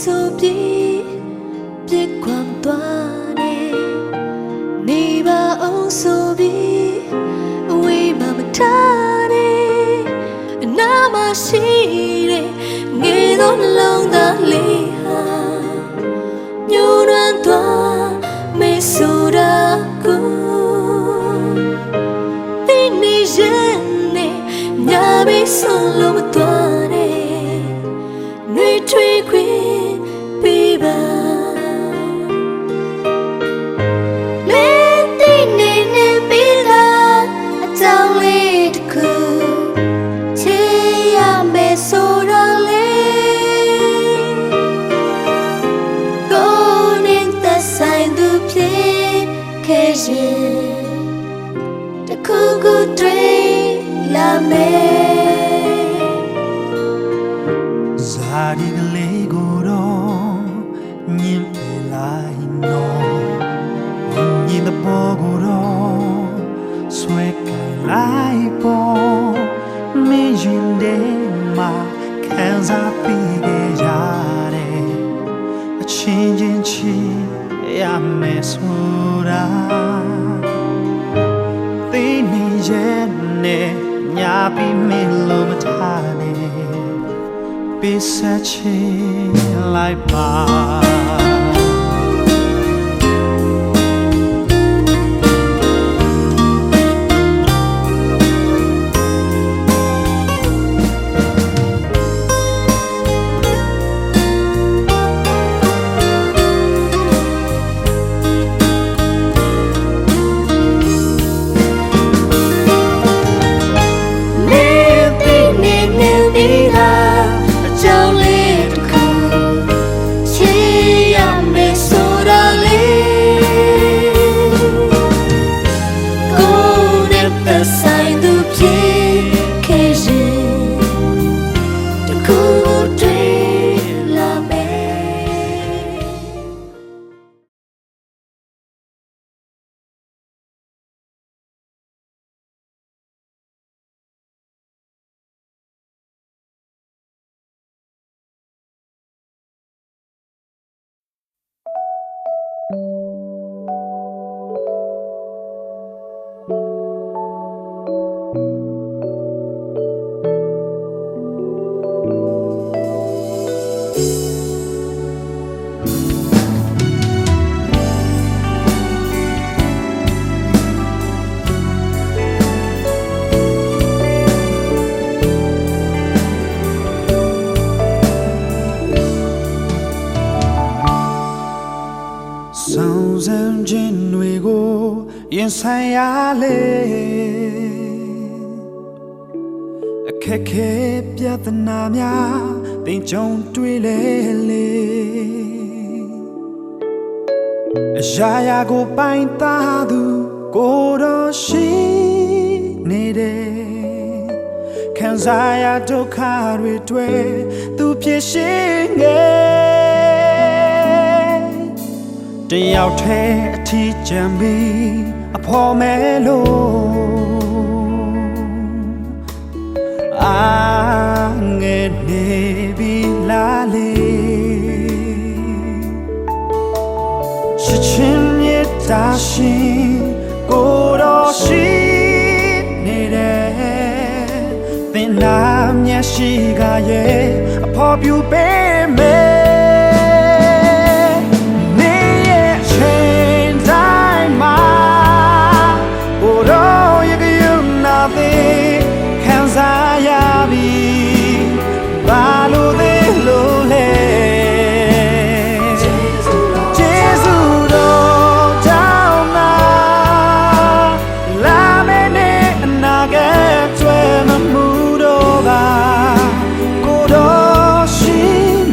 ဆိုပြီးပြစ်ခွန်သွားနေနေပါအောင်ဆိုပြီးအဝေးမှာမထားနေအနားမှာရှိတဲ့ငယ်သောနှလုံးသားလေးဟာညှိုးနွမ်းသွားမေးဆိုတာကိုဒီနေ့ရဲ့နေ့ညပေးဆုံးလို့မသွားနဲ့နှွေထွေးခွေပေးပါတခုခုတွေ့လာမယ်ဇာတိကလေးကိုတော့ညင်ပြလိုက်နော်ညင်တဲ့ဘောကိုတော့ဆွဲကလိုက်ပေါ်မင်းရင်ထဲမှာခံစားပြီးကြရတယ်အချင်းချင်းချစ်ရမယ်ဆိုတာသိနေရဲ့နဲ့ညာပြီးမင်းလို့မထားနဲ့ပေးဆက်ချင်လိုက်ပါဆိုင်သူဖြစ်ခဲ့ရင်တခုတွေ့လာမယ်ဆောင်စံခြင်းတွေကိုရင်ဆိုင်ရလေအခက်ခဲပြဿနာများတင်ကြုံတွေ့လေလေအရာရာကိုပိုင်သားသူကိုတော်ရှိနေတယ်ခံစားရဒုက္ခတွေတွေ့သူဖြစ်ရှိငယ်တယောက်တည်းအထီးကျန်ပြီးအဖော်မဲလို့အာငယ်နေပြီလားလေချစ်ချင်းမြတ်တာရှင်ကိုတော်ရှိနေတယ်သင်နာမျက်ရှိကရဲ့အဖော်ပြပေးမယ်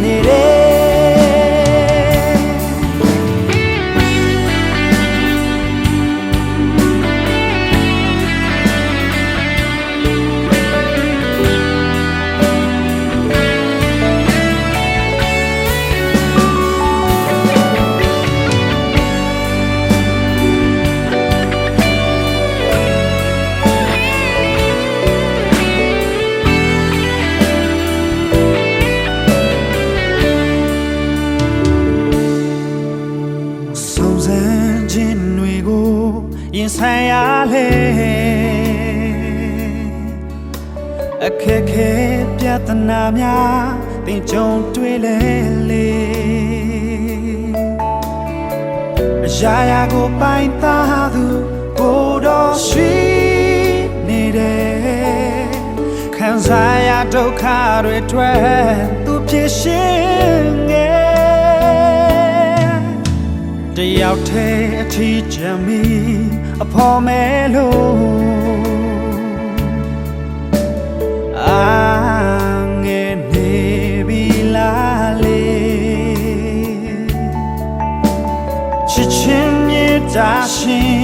နေတ ခဲခဲပြဿနာများတင်ကြုံတွေ့လဲလေအရာရာကိုပိုင်သားသူကိုတော်ရှိနေတယ်ခံစားရဒုက္ခတွေတွေ့သူဖြစ်ရှင်ငယ်တယောက်တည်းအထီးကျန်မီအဖော်မဲလို့ငယ်နေပြီလားလေချစ်ချင်းမြေတာရှင်